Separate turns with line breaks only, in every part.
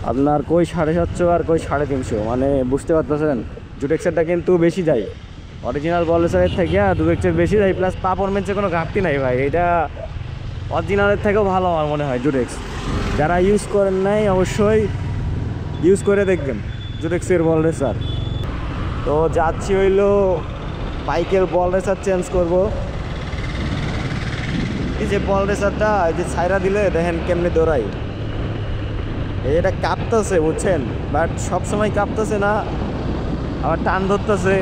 আপনার কই 750 আর কই 350, মানে বুঝতে পারতেছেন জুটেক্সেরটা কিন্তু বেশি যায় অরিজিনাল বল রেসারের থেকে, জুটেক্সের বেশি যায়, প্লাস পারফরমেন্সের কোনো ঘাটতি নাই ভাই। এটা অরিজিনালের থেকেও ভালো আমার মনে হয় জুটেক্স। যারা ইউজ করেন নাই অবশ্যই ইউজ করে দেখবেন জুটেক্সের বল রেসার। তো যাচ্ছি হইলো বাইকের বল রেসার চেঞ্জ করব। এই যে বল রেসারটা এই যে ছাইরা দিলে দেখেন কেমনে দৌড়াই, এটা কাঁপতেছে বুঝছেন, বাট সবসময় কাঁপতেছে না, আবার টান ধরতেছে,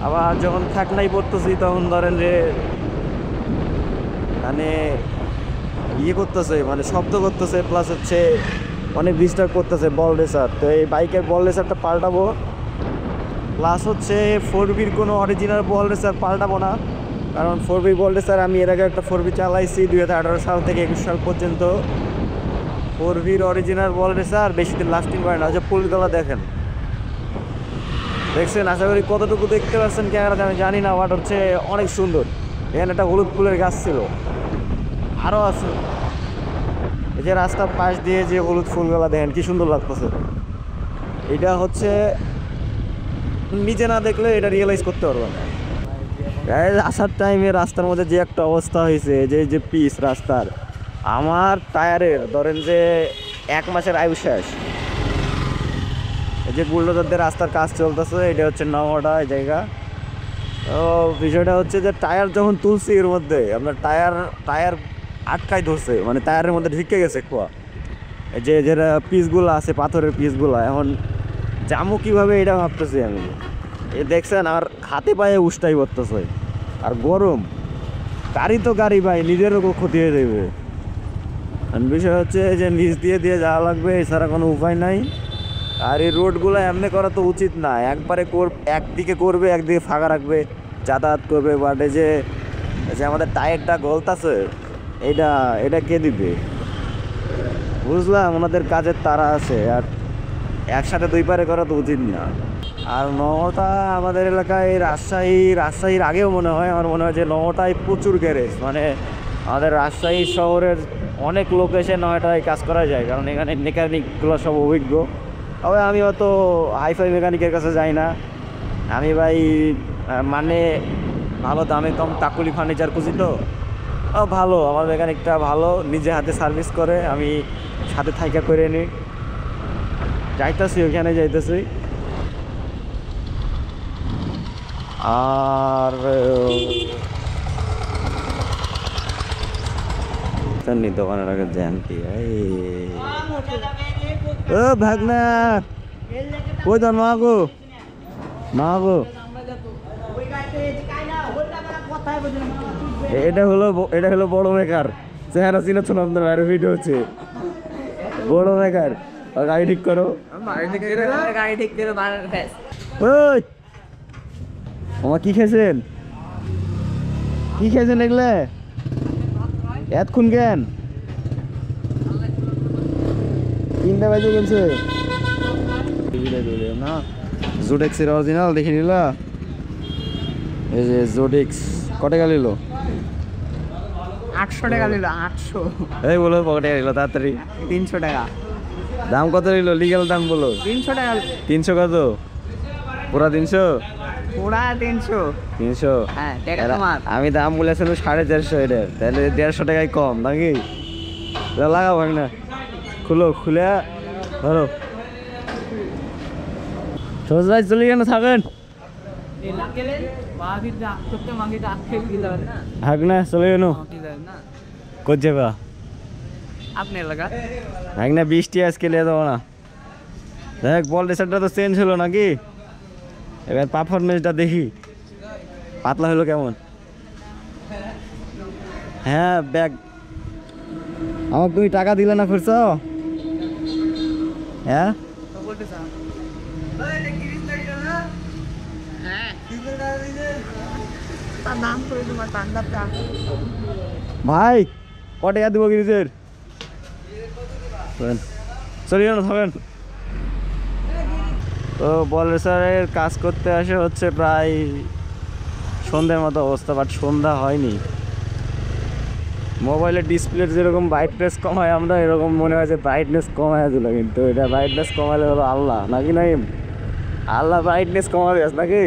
আবার যখন থাকনাই পড়তেছি তখন ধরেন যে মানে ইয়ে করতেছে, মানে শব্দ করতেছে, প্লাস হচ্ছে অনেক ডিস্টার্ব করতেছে বল রেসার। তো এই বাইকের বল রেসারটা পাল্টাবো, প্লাস হচ্ছে 4Bর কোনো অরিজিনাল বল রেসার পাল্টাবো না, কারণ 4B বল রেসার আমি এর আগে একটা 4B চালাইছি 2018 সাল থেকে 21 সাল পর্যন্ত। 4Bর অরিজিনাল বল রেসার বেশি দিন লাস্টিং করে না। যে ফুলগুলো দেখেন, দেখছেন, আশা করি কতটুকু দেখতে পাচ্ছেন ক্যামেরাতে আমি জানি না, বাট হচ্ছে অনেক সুন্দর। এখানে একটা হলুদ ফুলের গাছ ছিল, আরও আছে। এই যে রাস্তার পাশ দিয়ে যে হলুদ ফুলগুলো দেখেন কি সুন্দর লাগতেছে, এটা হচ্ছে নিজে না দেখলে এটা রিয়েলাইজ করতে পারবো না। আসার টাইমে রাস্তার মধ্যে যে একটা অবস্থা হয়েছে, যে পিচ রাস্তার, আমার টায়ারের ধরেন যে 1 মাসের আয়ু শেষ। এই যে বুলডোজারদের রাস্তার কাজ চলতেছে, এটা হচ্ছে নওয়াডা এই জায়গা। তো বিষয়টা হচ্ছে যে টায়ার যখন তুলছি এর মধ্যে আপনার টায়ার আটকাই ধরছে, মানে টায়ারের মধ্যে ঢুকে গেছে খোয়া। এই যে যেটা পিসগুলো আছে পাথরের পিসগুলো, এখন জামু কীভাবে এটা ভাবতেছি আমি। এ দেখছেন আর হাতে পায়ে উষ্টাই পড়তেছে, আর গরম গাড়ি তো গাড়ি ভাই, নিজেরও ক্ষতি হয়ে যাবে। বিষয় হচ্ছে যে নিচ দিয়ে যাওয়া লাগবে, এছাড়া কোনো উপায় নাই। আর এই রোডগুলো এমনি করা তো উচিত না, একবারে একদিকে করবে একদিকে ফাঁকা রাখবে, যাতায়াত করবে। বাট এই যে আমাদের টায়ারটা গলতাছে, এটা কে দিবে? বুঝলাম ওনাদের কাজের তাড়া আছে, আর একসাথে 2 পারে করা তো উচিত না। আর নওটা আমাদের এলাকায় রাজশাহীর আগেও মনে হয়, আমার মনে হয় যে নওটায় প্রচুর গ্যারেজ, মানে আমাদের রাজশাহী শহরের অনেক লোকেশন নয়টায় কাজ করা যায়, কারণ এখানে মেকানিকগুলো সব অভিজ্ঞ। তবে আমি অত হাইফাই মেকানিকের কাছে যাই না, আমি ভাই মানে ভালো দামে কম তাকুলি ফার্নিচার খুঁজি। তো ভালো, আমার মেকানিকটা ভালো, নিজে হাতে সার্ভিস করে, আমি সাথে থাইকা করে নিই। যাইতেছি ওখানে যাইতেছি। আর দোকানের আগে জ্যাম কি ও ভাগনা, ওই তো মাগো এটা হলো বড় মেকার, চেহারা চিনেছ না আপনার বাইরে ভিডিও হচ্ছে, বড় মেকার। গাড়ি ঠিক করো,
গাড়ি ঠিক করে
ওই আমার কি খেয়েছেন এগুলো এতক্ষণ কেন 3টা বাজে গেছে না? জোডেক্সের অরিজিনাল দেখে নিলা, এই যে জোডেক্স কত টাকা নিল?
800 টাকা নিল। 800
এই বলো কত টাকা নিল তাড়াতাড়ি?
300 টাকা।
দাম কত নিল? লিগ্যাল দাম বলো।
300 টাকা।
300 কত? পুরা 300?
পুরা 300। হ্যাঁ, টাকা তোমার।
আমি দাম বলেছিলাম 150 এটার, তাহলে 150 টাকায় কম নাকি? লাগাও ভাই না, খুলে ধরো। সোজাই চলে কেন থাকেন? হাক না চলে কেন কোথ যাবা?
আপনি এলাকা
হাক না, বৃষ্টি আজকে লিয়ে যাবো না। দেখ বল রেসারটা তো চেঞ্জ হলো নাকি, এবার পারফরমেন্সটা দেখি পাতলা হলো কেমন। হ্যাঁ ব্যাগ আমাকে তুমি টাকা দিলে না খুঁজছ? হ্যাঁ ভাই কত টাকা দেবো গিরিজের? চলি না থাকেন। তো বল রেসারের কাজ করতে আসে হচ্ছে প্রায় সন্ধ্যের মতো অবস্থা, বাট সন্ধ্যা হয়নি। মোবাইলের ডিসপ্লের যেরকম ব্রাইটনেস কমায় আমরা, এরকম মনে হয় যে ব্রাইটনেস কমায় দিল, কিন্তু এটা ব্রাইটনেস কমালে হলো আল্লাহ নাকি নাই, আল্লাহ ব্রাইটনেস কমাবে নাকি।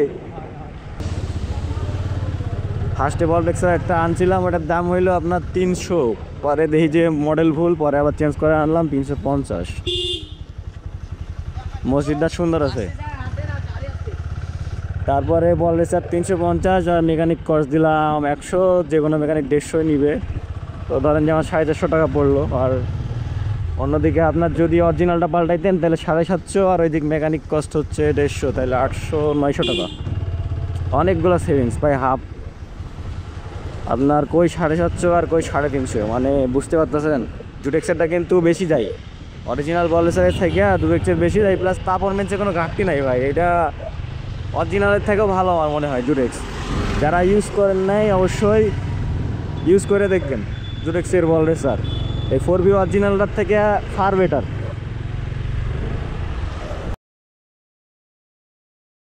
ফার্স্টে বলটেক্সের একটা আনছিলাম, ওটার দাম হইলো আপনার 300, পরে দেখি যে মডেল ভুল, পরে আবার চেঞ্জ করে আনলাম 350। মসজিদটা সুন্দর আছে। তারপরে বলটেক্সের 350 আর মেকানিক কস্ট দিলাম 100, যে কোনো মেকানিক 150 নিবে। তো ধরেন যে আমার 450 টাকা পড়লো। আর অন্যদিকে আপনার যদি অরিজিনালটা পাল্টাইতেন তাহলে 750, আর ওইদিক মেকানিক কস্ট হচ্ছে 150, তাহলে 800-900 টাকা, অনেকগুলো সেভিংস, প্রায় হাফ। আপনার কই 750 আর কই 350, মানে বুঝতে পারতেছেন। জুটেক্সেরটা কিন্তু বেশি যায়, অরিজিনাল বলেসারের থেকে জুটেক্সের বেশি যায়, প্লাস পারফরমেন্সে কোনো ঘাটতি নাই ভাই। এটা অরিজিনালের থেকেও ভালো আমার মনে হয় জুটেক্স। যারা ইউজ করেন নাই অবশ্যই ইউজ করে দেখবেন জুটেক্সের বল রেসার, এই 4V অরিজিনালটার থেকে ফার বেটার।